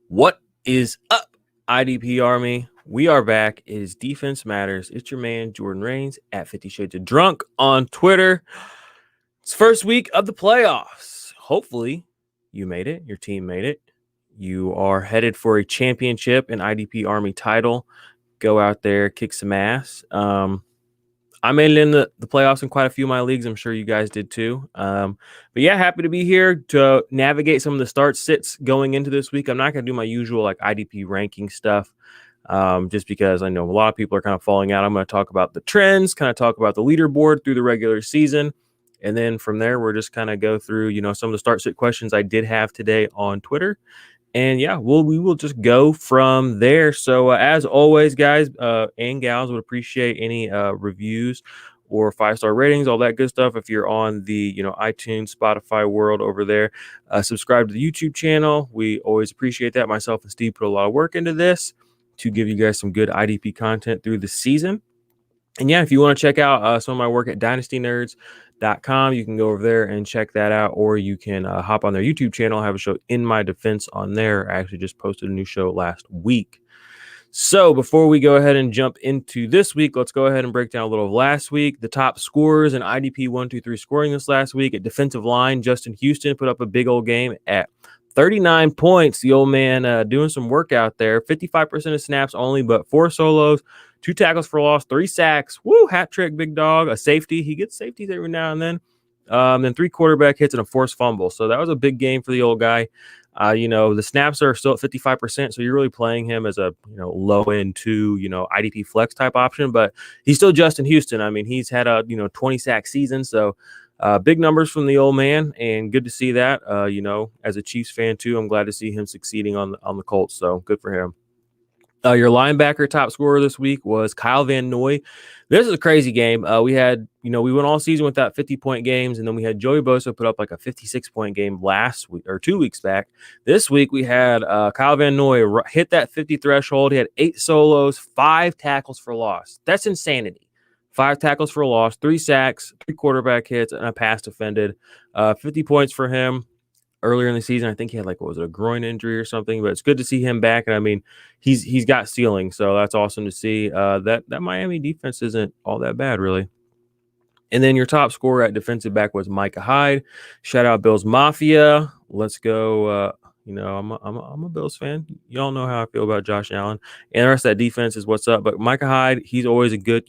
What is up, IDP Army? We are back. It is Defense Matters. It's your man, Jordan Rains, at 50 Shades of Drunk on Twitter. It's first week of the playoffs. Hopefully, you made it. Your team made it. You are headed for a championship, an IDP Army title. Go out there, kick some ass. I made it in the playoffs in quite a few of my leagues. I'm sure you guys did too. But yeah, happy to be here to navigate some of the start sits going into this week. I'm not going to do my usual like IDP ranking stuff just because I know a lot of people are kind of falling out. I'm going to talk about the trends, kind of talk about the leaderboard through the regular season. And then from there, we're just kind of go through, some of the start sit questions I did have today on Twitter. And yeah, we will just go from there. So as always, guys and gals, would appreciate any reviews or 5-star ratings, all that good stuff. If you're on the iTunes, Spotify world over there, subscribe to the YouTube channel. We always appreciate that. Myself and Steve put a lot of work into this to give you guys some good IDP content through the season. And yeah, if you want to check out some of my work at dynastynerds.com, you can go over there and check that out, or you can hop on their YouTube channel. I have a show In My Defense on there. I actually just posted a new show last week. So before we go ahead and jump into this week, let's go ahead and break down a little of last week. The top scorers in IDP 1-2-3 scoring this last week. At defensive line, Justin Houston put up a big old game at 39 points. The old man doing some work out there. 55% of snaps only, but 4 solos, 2 tackles for loss, 3 sacks. Woo, hat trick, big dog. A safety. He gets safeties every now and then. Then 3 quarterback hits and a forced fumble. So that was a big game for the old guy. The snaps are still at 55%, so you're really playing him as a low end 2 IDP flex type option. But he's still Justin Houston. I mean, he's had a 20 sack season, so big numbers from the old man, and good to see that. As a Chiefs fan too, I'm glad to see him succeeding on the Colts. So good for him. Your linebacker top scorer this week was Kyle Van Noy. This is a crazy game. We had, we went all season with that 50-point games, and then we had Joey Bosa put up like a 56-point game last week or 2 weeks back. This week we had Kyle Van Noy hit that 50 threshold. He had 8 solos, 5 tackles for loss. That's insanity. 5 tackles for loss, 3 sacks, 3 quarterback hits, and a pass defended. 50 points for him. Earlier in the season, I think he had a groin injury or something, but it's good to see him back. And I mean, he's got ceiling, so that's awesome to see. That Miami defense isn't all that bad, really. And then your top scorer at defensive back was Micah Hyde. Shout out Bills Mafia. Let's go. I'm a Bills fan. Y'all know how I feel about Josh Allen. And the rest of that defense is what's up. But Micah Hyde, he's always a good,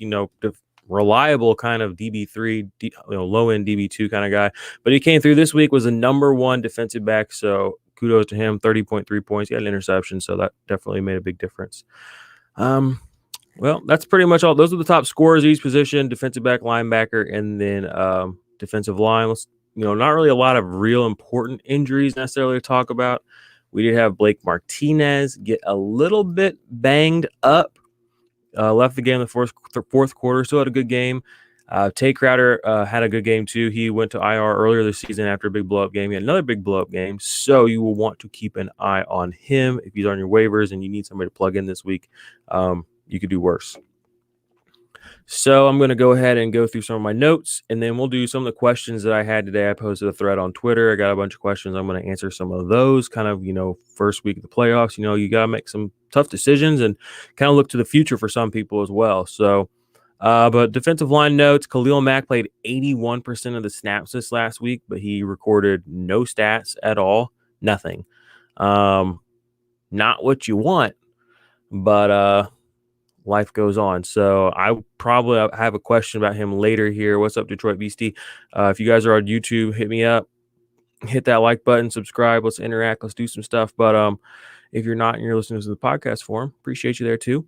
reliable kind of DB3, low-end DB2 kind of guy. But he came through this week, was the number 1 defensive back, so kudos to him. 30.3 points. He had an interception, so that definitely made a big difference. Well, that's pretty much all. Those are the top scorers each position: defensive back, linebacker, and then defensive line. Not really a lot of real important injuries necessarily to talk about. We did have Blake Martinez get a little bit banged up. Left the game in the fourth quarter. Still had a good game. Tay Crowder had a good game too. He went to IR earlier this season after a big blow-up game. He had another big blow-up game. So you will want to keep an eye on him. If he's on your waivers and you need somebody to plug in this week, you could do worse. So I'm going to go ahead and go through some of my notes, and then we'll do some of the questions that I had today. I posted a thread on Twitter. I got a bunch of questions. I'm going to answer some of those kind of, first week of the playoffs. You got to make some tough decisions and kind of look to the future for some people as well. So, but defensive line notes, Khalil Mack played 81% of the snaps this last week, but he recorded no stats at all. Nothing. Not what you want, but life goes on. So I probably have a question about him later here. What's up, Detroit Beastie? If you guys are on YouTube, hit me up. Hit that like button, subscribe. Let's interact. Let's do some stuff. But if you're not and you're listening to the podcast form, appreciate you there too.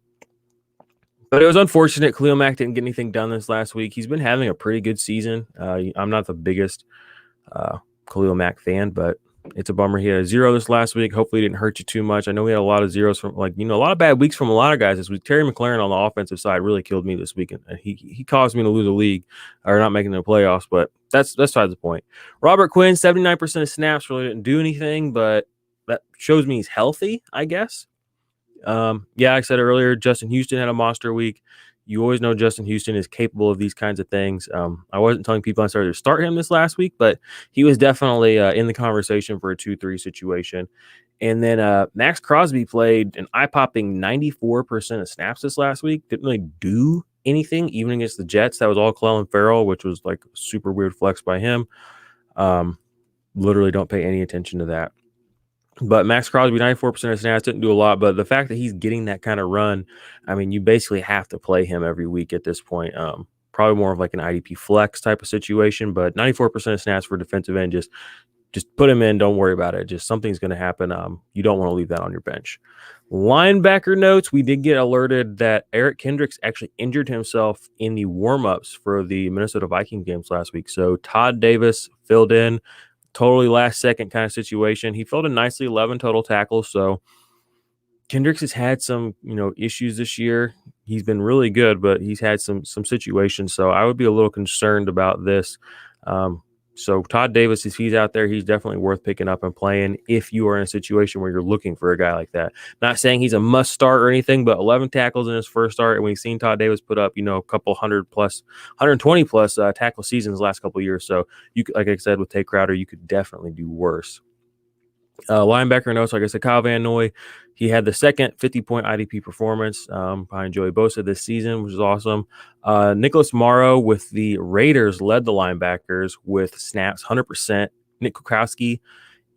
But it was unfortunate. Khalil Mack didn't get anything done this last week. He's been having a pretty good season. I'm not the biggest Khalil Mack fan, but it's a bummer. He had a 0 this last week. Hopefully it didn't hurt you too much. I know we had a lot of zeros from a lot of bad weeks from a lot of guys this week. Terry McLaurin on the offensive side really killed me this week, and he caused me to lose a league or not making the playoffs, but that's besides the point. Robert Quinn, 79% of snaps, really didn't do anything, but that shows me he's healthy, I guess. Like I said earlier, Justin Houston had a monster week. You always know Justin Houston is capable of these kinds of things. I wasn't telling people I started to start him this last week, but he was definitely in the conversation for a 2-3 situation. And then Max Crosby played an eye-popping 94% of snaps this last week. Didn't really do anything, even against the Jets. That was all Clelin Ferrell, which was like a super weird flex by him. Literally don't pay any attention to that. But Max Crosby, 94% of snaps, didn't do a lot. But the fact that he's getting that kind of run, I mean, you basically have to play him every week at this point. Probably more of like an IDP flex type of situation. But 94% of snaps for defensive end, just put him in. Don't worry about it. Just something's going to happen. You don't want to leave that on your bench. Linebacker notes. We did get alerted that Eric Kendricks actually injured himself in the warm-ups for the Minnesota Vikings games last week. So Todd Davis filled in. Totally last second kind of situation. He filled in nicely, 11 total tackles. So Kendricks has had some, issues this year. He's been really good, but he's had some situations. So I would be a little concerned about this. So Todd Davis, if he's out there, he's definitely worth picking up and playing if you are in a situation where you're looking for a guy like that. Not saying he's a must start or anything, but 11 tackles in his first start. And we've seen Todd Davis put up, a couple 120 plus tackle seasons the last couple of years. So you could, like I said, with Tay Crowder, you could definitely do worse. Linebacker notes, like I said, Kyle Van Noy, he had the second 50-point IDP performance behind Joey Bosa this season, which is awesome. Nicholas Morrow with the Raiders led the linebackers with snaps, 100%. Nick Kukowski,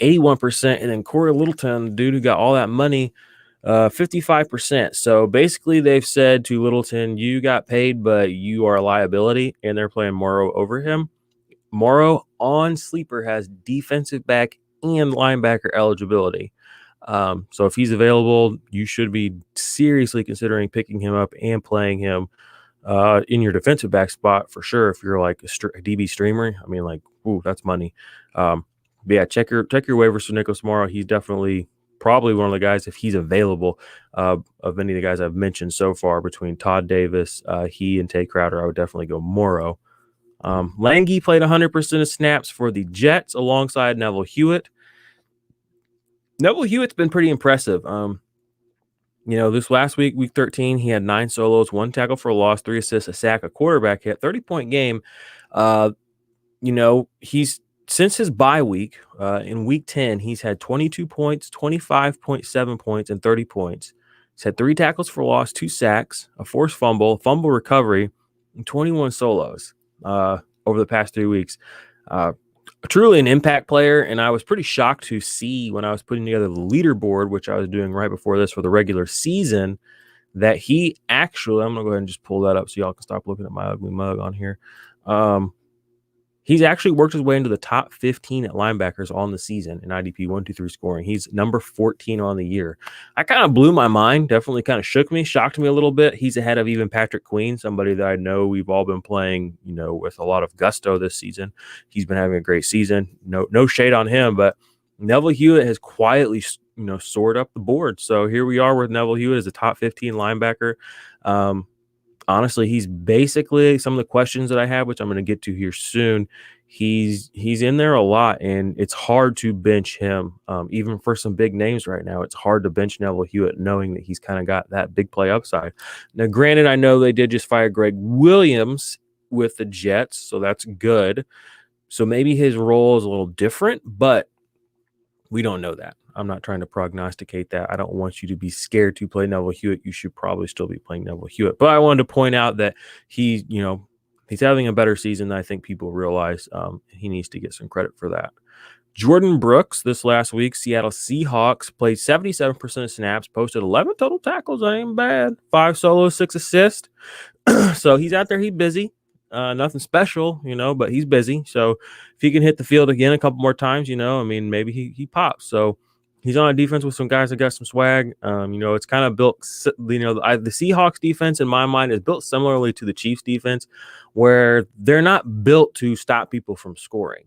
81%. And then Corey Littleton, the dude who got all that money, 55%. So basically they've said to Littleton, you got paid, but you are a liability, and they're playing Morrow over him. Morrow on Sleeper has defensive back and linebacker eligibility. So if he's available, you should be seriously considering picking him up and playing him in your defensive back spot for sure. If you're like a DB streamer, I mean, like, ooh, that's money. But yeah, check your waivers for Nicholas Morrow. He's definitely probably one of the guys, if he's available, of any of the guys I've mentioned so far between Todd Davis, he and Tay Crowder. I would definitely go Morrow. Lange played 100% of snaps for the Jets alongside Neville Hewitt. Neville Hewitt's been pretty impressive. This last week, week 13, he had 9 solos, 1 tackle for a loss, 3 assists, a sack, a quarterback hit, 30-point game. He's since his bye week in week 10, he's had 22 points, 25.7 points, and 30 points. He's had 3 tackles for loss, 2 sacks, a forced fumble recovery, and 21 solos over the past 3 weeks. Truly an impact player, and I was pretty shocked to see when I was putting together the leaderboard, which I was doing right before this for the regular season, that he actually, I'm going to go ahead and just pull that up so y'all can stop looking at my ugly mug on here. He's actually worked his way into the top 15 at linebackers on the season in IDP 1-2-3 scoring. He's number 14 on the year. I kind of blew my mind, definitely kind of shocked me a little bit. He's ahead of even Patrick Queen, somebody that I know we've all been playing, with a lot of gusto this season. He's been having a great season. No shade on him, but Neville Hewitt has quietly, soared up the board. So here we are with Neville Hewitt as a top 15 linebacker. Honestly, he's basically some of the questions that I have, which I'm going to get to here soon. He's in there a lot, and it's hard to bench him. Even for some big names right now, it's hard to bench Neville Hewitt knowing that he's kind of got that big play upside. Now, granted, I know they did just fire Greg Williams with the Jets, so that's good. So maybe his role is a little different, but we don't know that. I'm not trying to prognosticate that. I don't want you to be scared to play Neville Hewitt. You should probably still be playing Neville Hewitt. But I wanted to point out that he's having a better season than I think people realize. He needs to get some credit for that. Jordan Brooks this last week, Seattle Seahawks, played 77% of snaps, posted 11 total tackles. That ain't bad. 5 solos, 6 assists. So he's out there. He's busy. Nothing special, but he's busy. So if he can hit the field again a couple more times, maybe he pops. So he's on a defense with some guys that got some swag. It's kind of built, the Seahawks defense in my mind is built similarly to the Chiefs defense, where they're not built to stop people from scoring.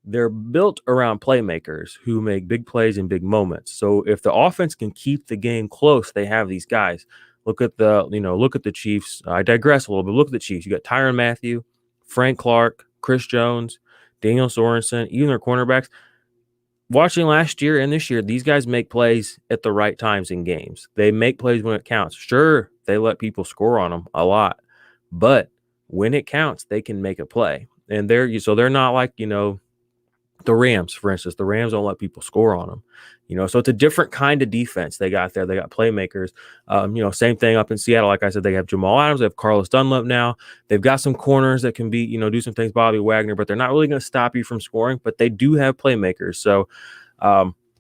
They're built around playmakers who make big plays in big moments. So if the offense can keep the game close, they have these guys. Look at the Chiefs. I digress a little bit. Look at the Chiefs. You got Tyrann Mathieu, Frank Clark, Chris Jones, Daniel Sorensen, even their cornerbacks. Watching last year and this year, these guys make plays at the right times in games. They make plays when it counts. Sure, they let people score on them a lot. But when it counts, they can make a play. And they're not like, the Rams, for instance. The Rams don't let people score on them. So it's a different kind of defense they got there. They got playmakers. Same thing up in Seattle. Like I said, they have Jamal Adams. They have Carlos Dunlap now. They've got some corners that can be, do some things, Bobby Wagner, but they're not really going to stop you from scoring, but they do have playmakers. So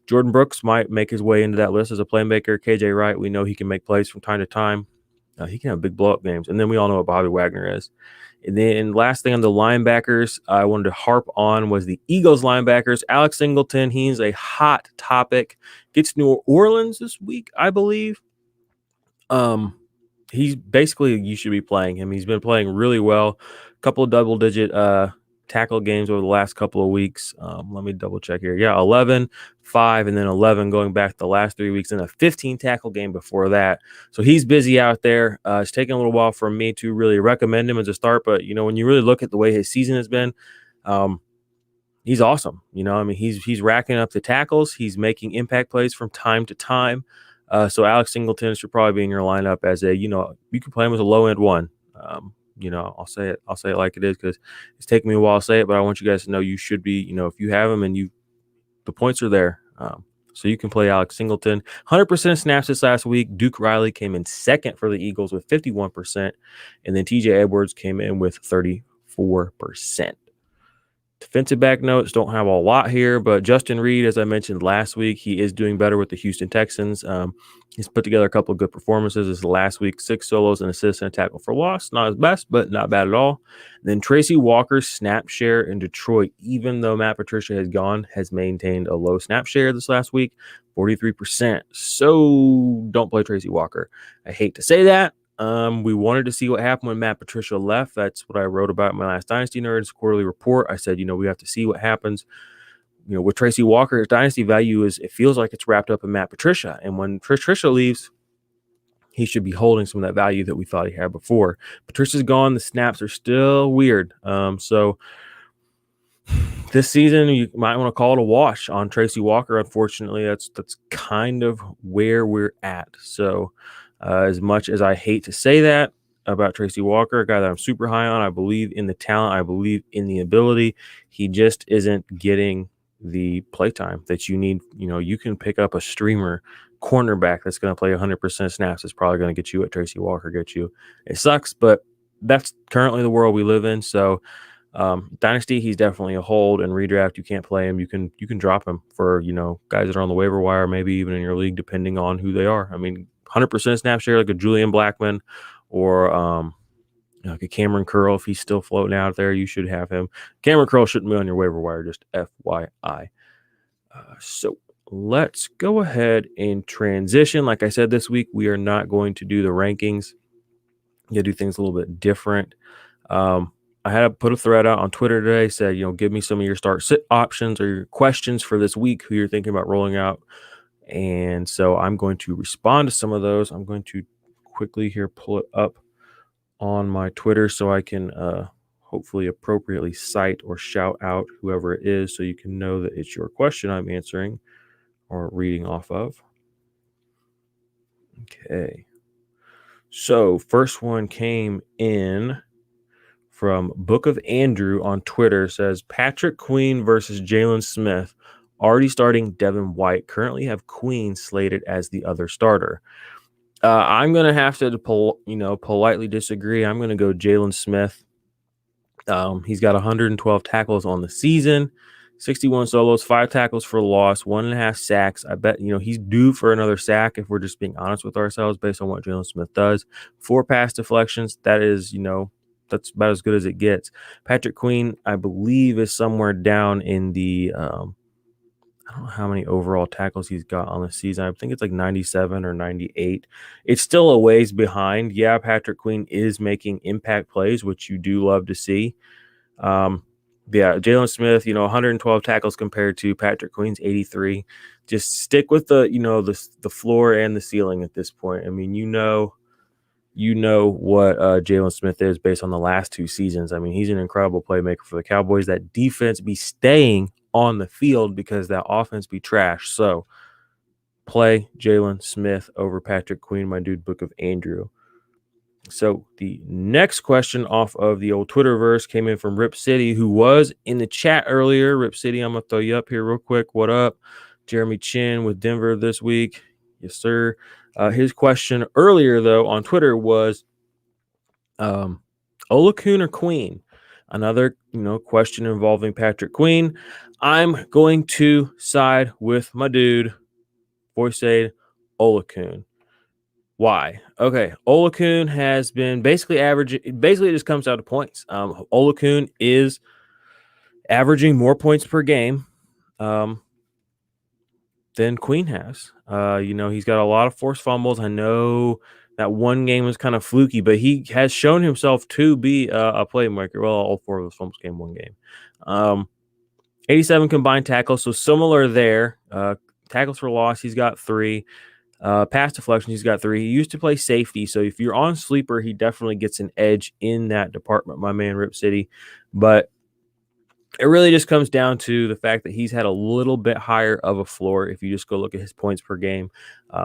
Jordan Brooks might make his way into that list as a playmaker. KJ Wright, we know he can make plays from time to time. He can have big blow-up games. And then we all know what Bobby Wagner is. And then last thing on the linebackers I wanted to harp on was the Eagles linebackers. Alex Singleton, he's a hot topic. Gets New Orleans this week, I believe. He's basically, you should be playing him. He's been playing really well. A couple of double-digit tackle games over the last couple of weeks. Let me double check here. Yeah, 11, 5, and then 11 going back the last 3 weeks, and a 15 tackle game before that. So he's busy out there. It's taking a little while for me to really recommend him as a start, but when you really look at the way his season has been, he's awesome. He's racking up the tackles. He's making impact plays from time to time. So Alex Singleton should probably be in your lineup as a, you can play him as a low end one. I'll say it like it is, because it's taking me a while to say it, but I want you guys to know you should be, if you have him and the points are there. So you can play Alex Singleton. 100% of snaps this last week. Duke Riley came in second for the Eagles with 51%, and then TJ Edwards came in with 34%. Defensive back notes, don't have a lot here, but Justin Reed, as I mentioned last week, he is doing better with the Houston Texans. He's put together a couple of good performances. This last week, 6 solos, and assists, and a tackle for loss. Not his best, but not bad at all. And then Tracy Walker's snap share in Detroit, even though Matt Patricia has gone, has maintained a low snap share this last week, 43%. So don't play Tracy Walker. I hate to say that. We wanted to see what happened when Matt Patricia left. That's what I wrote about in my last Dynasty Nerds quarterly report. I said, we have to see what happens. With Tracy Walker, his dynasty value it feels like it's wrapped up in Matt Patricia. And when Patricia leaves, he should be holding some of that value that we thought he had before. Patricia's gone. The snaps are still weird. So this season, you might want to call it a wash on Tracy Walker. Unfortunately, that's kind of where we're at. So as much as I hate to say that about Tracy Walker, a guy that I'm super high on, I believe in the talent, I believe in the ability. He just isn't getting the playtime that you need. You can pick up a streamer cornerback that's going to play 100% snaps. It's probably going to get you what Tracy Walker gets you. It sucks, but that's currently the world we live in. So Dynasty, he's definitely a hold, and redraft, you can't play him. You can drop him for, guys that are on the waiver wire, maybe even in your league, depending on who they are. 100% snap share, like a Julian Blackmon or like a Cameron Curl. If he's still floating out there, you should have him. Cameron Curl shouldn't be on your waiver wire, just FYI. So let's go ahead and transition. Like I said, this week, we are not going to do the rankings. You do things a little bit different. I had to put a thread out on Twitter today, said, give me some of your start sit options or your questions for this week, who you're thinking about rolling out. And so I'm going to respond to some of those. I'm going to quickly here pull it up on my Twitter so I can hopefully appropriately cite or shout out whoever it is, so you can know that it's your question I'm answering or reading off of. Okay. So first one came in from Book of Andrew on Twitter. Says Patrick Queen versus Jalen Smith. Already starting Devin White. Currently have Queen slated as the other starter. I'm going to have to politely disagree. I'm going to go Jalen Smith. He's got 112 tackles on the season, 61 solos, 5 tackles for loss, 1.5 sacks. I bet, he's due for another sack if we're just being honest with ourselves based on what Jalen Smith does. 4 pass deflections. That is, that's about as good as it gets. Patrick Queen, I believe, is somewhere down in the I don't know how many overall tackles he's got on the season. I think it's like 97 or 98. It's still a ways behind. Yeah, Patrick Queen is making impact plays, which you do love to see. Jalen Smith, 112 tackles compared to Patrick Queen's 83. Just stick with the floor and the ceiling at this point. You know what Jalen Smith is based on the last 2 seasons. He's an incredible playmaker for the Cowboys. That defense be staying on the field because that offense be trash. So play Jalen Smith over Patrick Queen, my dude, Book of Andrew. So the next question off of the old Twitterverse came in from Rip City, who was in the chat earlier. Rip City, I'm going to throw you up here real quick. What up? Jeremy Chin with Denver this week. Yes, sir. His question earlier, though, on Twitter was Olakun or Queen? Another, question involving Patrick Queen. I'm going to side with my dude, Voice Olakun. Why? Okay, Olakun has been basically averaging. Basically, it just comes out to points. Olakun is averaging more points per game than Queen has. He's got a lot of forced fumbles. I know that one game was kind of fluky, but he has shown himself to be a playmaker. Well, all four of those fumbles came one game. 87 combined tackles, so similar there. Tackles for loss, he's got 3. Pass deflection, he's got 3. He used to play safety, so if you're on sleeper, he definitely gets an edge in that department, my man Rip City. But it really just comes down to the fact that he's had a little bit higher of a floor. If you just go look at his points per game,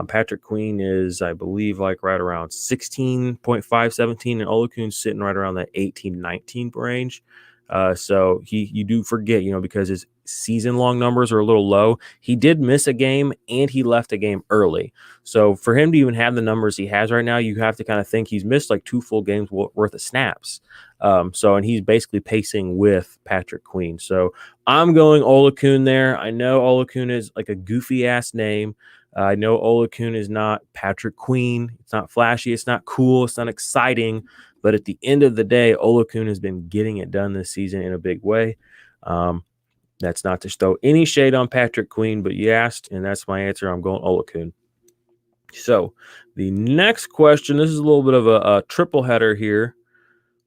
Patrick Queen is, I believe, like right around 16.5, 17, and Olakun's sitting right around that 18, 19 range. So you do forget, because his season-long numbers are a little low. He did miss a game, and he left a game early. So for him to even have the numbers he has right now, you have to kind of think he's missed like 2 full games worth of snaps. And he's basically pacing with Patrick Queen. So I'm going Olakun there. I know Olakun is like a goofy-ass name. I know Olakun is not Patrick Queen. It's not flashy. It's not cool. It's not exciting. But at the end of the day, Olakun has been getting it done this season in a big way. That's not to throw any shade on Patrick Queen, but you asked, and that's my answer. I'm going Olakun. So the next question, this is a little bit of a triple header here.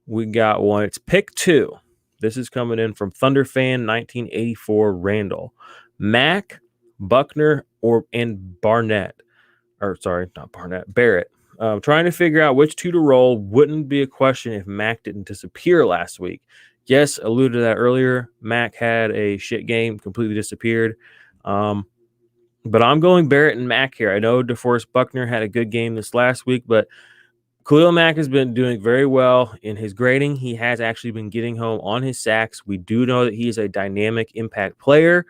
We got one. It's pick 2. This is coming in from Thunderfan 1984 Randall. Mack, Buckner, and Barnett. Or sorry, not Barnett, Barrett. Trying to figure out which 2 to roll wouldn't be a question if Mack didn't disappear last week. Yes, alluded to that earlier. Mack had a shit game, completely disappeared. But I'm going Barrett and Mack here. I know DeForest Buckner had a good game this last week, but Khalil Mack has been doing very well in his grading. He has actually been getting home on his sacks. We do know that he is a dynamic impact player.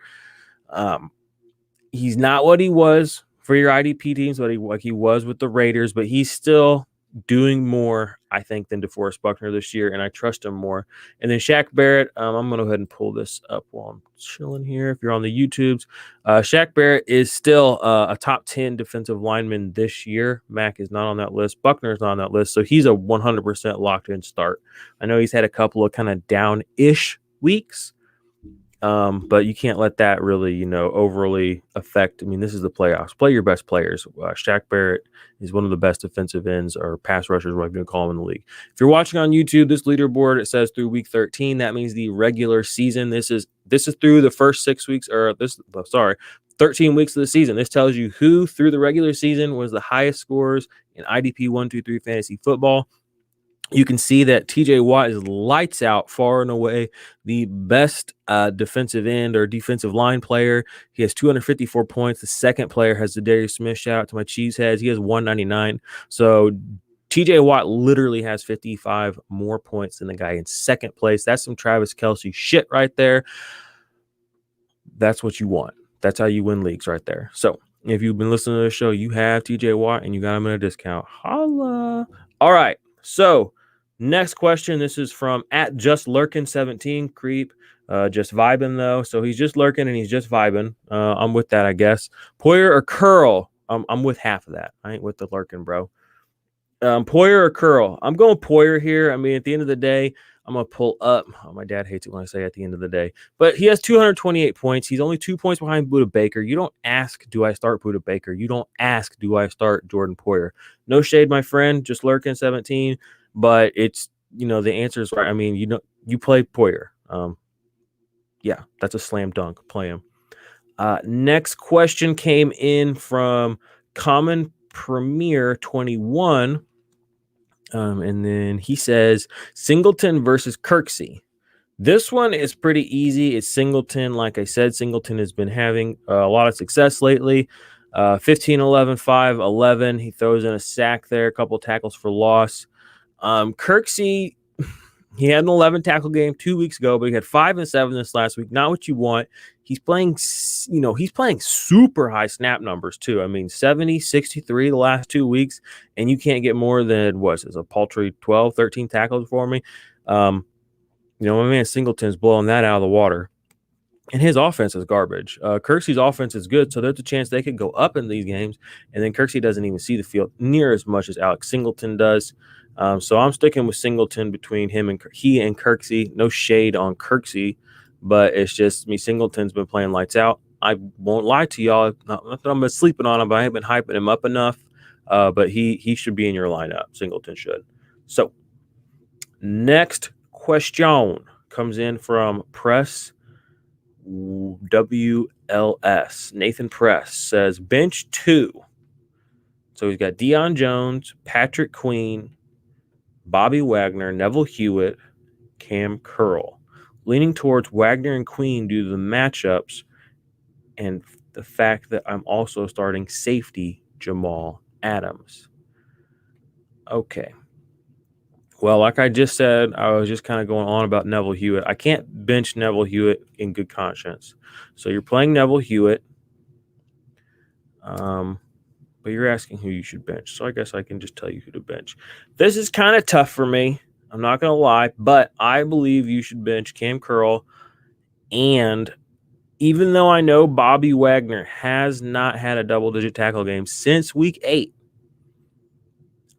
He's not what he was for your IDP teams, like he was with the Raiders, but he's still doing more, I think, than DeForest Buckner this year, and I trust him more. And then Shaq Barrett, I'm going to go ahead and pull this up while I'm chilling here. If you're on the YouTubes, Shaq Barrett is still a top 10 defensive lineman this year. Mack is not on that list. Buckner is not on that list, so he's a 100% locked-in start. I know he's had a couple of kind of down-ish weeks, but you can't let that really, overly affect. I mean, this is the playoffs. Play your best players. Shaq Barrett is one of the best defensive ends or pass rushers, what I'm going to call him in the league. If you're watching on YouTube, this leaderboard, it says through week 13. That means the regular season. This is through the first 6 weeks, 13 weeks of the season. This tells you who through the regular season was the highest scorers in IDP 1-2-3 fantasy football. You can see that TJ Watt is lights out, far and away the best defensive end or defensive line player. He has 254 points. The second player has Zadarius Smith. Shout out to my cheeseheads. He has 199. So TJ Watt literally has 55 more points than the guy in second place. That's some Travis Kelce shit right there. That's what you want. That's how you win leagues right there. So if you've been listening to the show, you have TJ Watt and you got him at a discount. Holla. All right. So next question, this is from @JustLurkin17, creep, just vibing though. So he's just lurking and he's just vibing. I'm with that, I guess. Poyer or Curl? I'm with half of that. I ain't with the lurking, bro. Poyer or Curl? I'm going Poyer here. I mean, at the end of the day, I'm going to pull up. Oh, my dad hates it when I say at the end of the day. But he has 228 points. He's only 2 points behind Budda Baker. You don't ask, do I start Budda Baker? You don't ask, do I start Jordan Poyer? No shade, my friend. Just lurking 17. But it's, the answer is right. I mean, you play Poyer. Yeah, that's a slam dunk. Play him. Next question came in from Common Premier 21. And then he says Singleton versus Kirksey. This one is pretty easy. It's Singleton. Like I said, Singleton has been having a lot of success lately. 15, 11, 5, 11. He throws in a sack there, a couple tackles for loss. Kirksey, he had an 11 tackle game 2 weeks ago, but he had 5 and 7 this last week. Not what you want. He's playing, he's playing super high snap numbers too. I mean, 70, 63 the last 2 weeks, and you can't get more than, a paltry 12, 13 tackles for me. My man Singleton's blowing that out of the water. And his offense is garbage. Kirksey's offense is good, so there's a chance they could go up in these games. And then Kirksey doesn't even see the field near as much as Alex Singleton does. So I'm sticking with Singleton between him and Kirksey. No shade on Kirksey, but it's just me. Singleton's been playing lights out. I won't lie to y'all. Not that I'm sleeping on him, but I haven't been hyping him up enough. But he should be in your lineup. Singleton should. So next question comes in from Press WLS. Nathan Press says bench 2. So he's got Deion Jones, Patrick Queen, Bobby Wagner, Neville Hewitt, Cam Curl. Leaning towards Wagner and Queen due to the matchups and the fact that I'm also starting safety Jamal Adams. Okay. Well, like I just said, I was just kind of going on about Neville Hewitt. I can't bench Neville Hewitt in good conscience. So you're playing Neville Hewitt, but you're asking who you should bench. So I guess I can just tell you who to bench. This is kind of tough for me. I'm not going to lie, but I believe you should bench Cam Curl. And even though I know Bobby Wagner has not had a double-digit tackle game since week 8,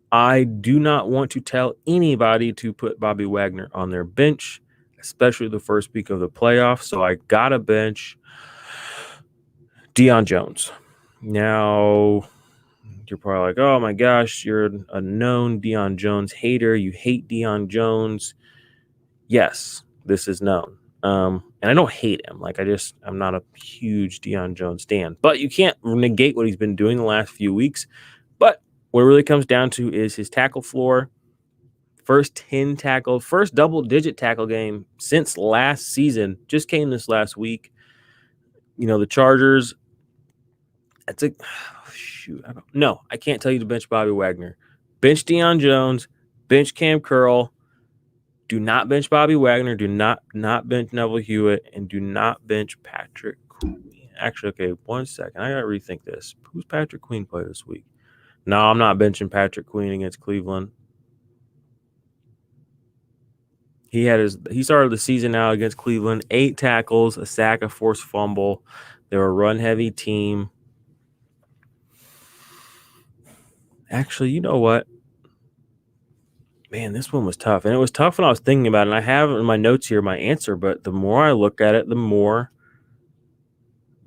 I do not want to tell anybody to put Bobby Wagner on their bench, especially the first week of the playoffs. So I got to bench Deion Jones. Now, you're probably like, oh my gosh, you're a known Deion Jones hater. You hate Deion Jones. Yes, this is known. And I don't hate him. I'm not a huge Deion Jones stan. But you can't negate what he's been doing the last few weeks. But what it really comes down to is his tackle floor. First double-digit tackle game since last season. Just came this last week. The Chargers. I can't tell you to bench Bobby Wagner. Bench Deion Jones. Bench Cam Curl. Do not bench Bobby Wagner. Do not bench Neville Hewitt. And do not bench Patrick Queen. Actually, okay, 1 second. I got to rethink this. Who's Patrick Queen play this week? No, I'm not benching Patrick Queen against Cleveland. He started the season out against Cleveland, 8 tackles, a sack, a forced fumble. They were a run-heavy team. Actually, you know what? Man, this one was tough. And it was tough when I was thinking about it. And I have in my notes here my answer, but the more I look at it, the more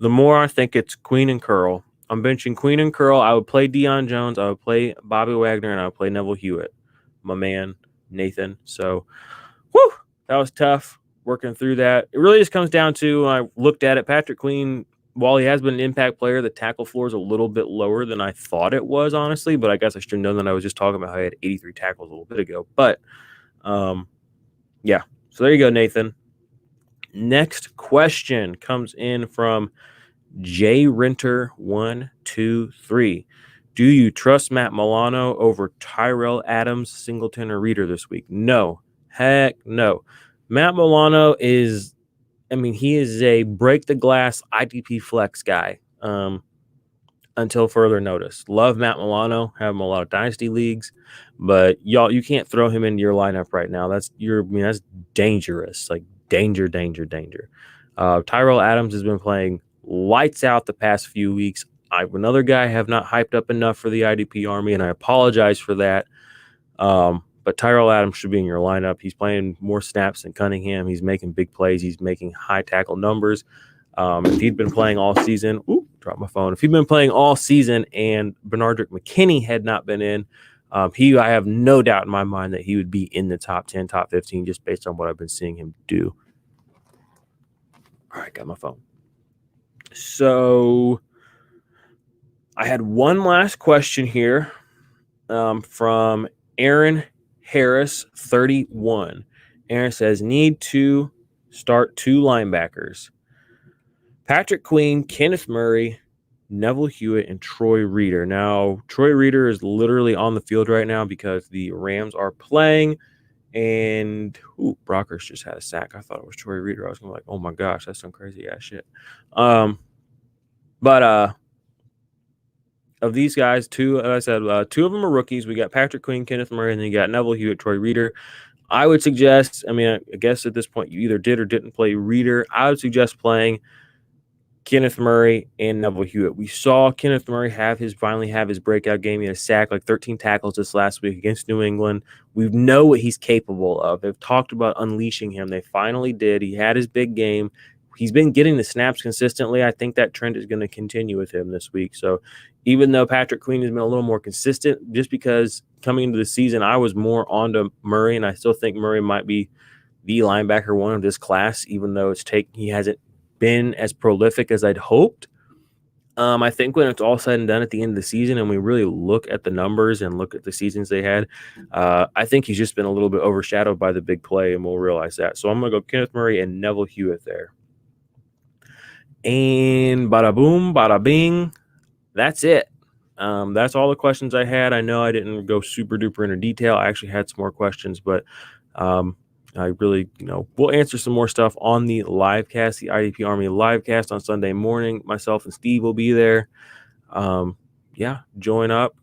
I think it's Queen and Curl. I'm benching Queen and Curl. I would play Deion Jones. I would play Bobby Wagner, and I would play Neville Hewitt, my man, Nathan. So, that was tough working through that. It really just comes down to, when I looked at it, Patrick Queen, while he has been an impact player, the tackle floor is a little bit lower than I thought it was, honestly. But I guess I should have known that. I was just talking about how he had 83 tackles a little bit ago. But, yeah. So there you go, Nathan. Next question comes in from J Renter 123. Do you trust Matt Milano over Tyrell Adams, Singleton, or Reader this week? No. Heck no. Matt Milano is a break the glass IDP flex guy until further notice. Love Matt Milano. Have him a lot of dynasty leagues, but y'all, you can't throw him into your lineup right now. That's dangerous. Like danger. Tyrell Adams has been playing lights out the past few weeks. Another guy I have not hyped up enough for the IDP Army, and I apologize for that. But Tyrell Adams should be in your lineup. He's playing more snaps than Cunningham. He's making big plays. He's making high tackle numbers. If he'd been playing all season, dropped my phone. If he'd been playing all season and Bernardrick McKinney had not been in, I have no doubt in my mind that he would be in the top 10, top 15, just based on what I've been seeing him do. All right, got my phone. So I had one last question here from Aaron Harris, 31. Aaron says, need to start 2 linebackers. Patrick Queen, Kenneth Murray, Neville Hewitt, and Troy Reeder. Now, Troy Reeder is literally on the field right now because the Rams are playing. And Brockers just had a sack. I thought it was Troy Reeder. I was gonna be like, oh my gosh, that's some crazy ass shit. But of these guys, two of them are rookies. We got Patrick Queen, Kenneth Murray, and then you got Neville Hewitt, Troy Reeder. I would suggest, I guess at this point you either did or didn't play Reeder. I would suggest playing Kenneth Murray and Neville Hewitt. We saw Kenneth Murray finally have his breakout game. He had a sack, like 13 tackles this last week against New England. We know what he's capable of. They've talked about unleashing him. They finally did. He had his big game. He's been getting the snaps consistently. I think that trend is going to continue with him this week. So even though Patrick Queen has been a little more consistent, just because coming into the season, I was more onto Murray, and I still think Murray might be the linebacker one of this class, even though he hasn't been as prolific as I'd hoped. I think when it's all said and done at the end of the season and we really look at the numbers and look at the seasons they had, I think he's just been a little bit overshadowed by the big play, and we'll realize that. So I'm going to go Kenneth Murray and Neville Hewitt there. And bada boom, bada bing. That's it. That's all the questions I had. I know I didn't go super duper into detail. I actually had some more questions, but I really, we'll answer some more stuff on the live cast, the IDP Army live cast on Sunday morning. Myself and Steve will be there. Join up.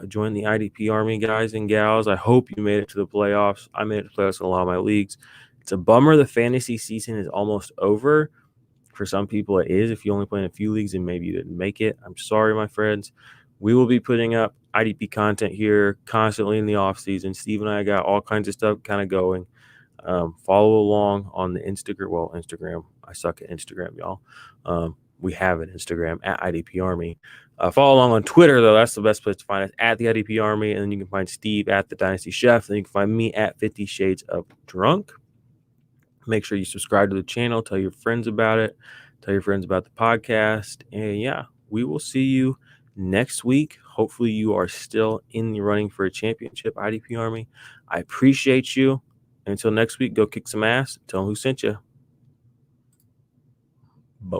Join the IDP Army guys and gals. I hope you made it to the playoffs. I made it to the playoffs in a lot of my leagues. It's a bummer the fantasy season is almost over. For some people, it is. If you only play in a few leagues and maybe you didn't make it, I'm sorry, my friends. We will be putting up IDP content here constantly in the off season. Steve and I got all kinds of stuff kind of going. Follow along on the Instagram. I suck at Instagram, y'all. We have an Instagram at IDP Army. Follow along on Twitter, though. That's the best place to find us, at the IDP Army. And then you can find Steve at the Dynasty Chef. Then you can find me at 50 Shades of Drunk. Make sure you subscribe to the channel. Tell your friends about it. Tell your friends about the podcast. And we will see you next week. Hopefully you are still in the running for a championship, IDP Army. I appreciate you. Until next week, go kick some ass. Tell them who sent you.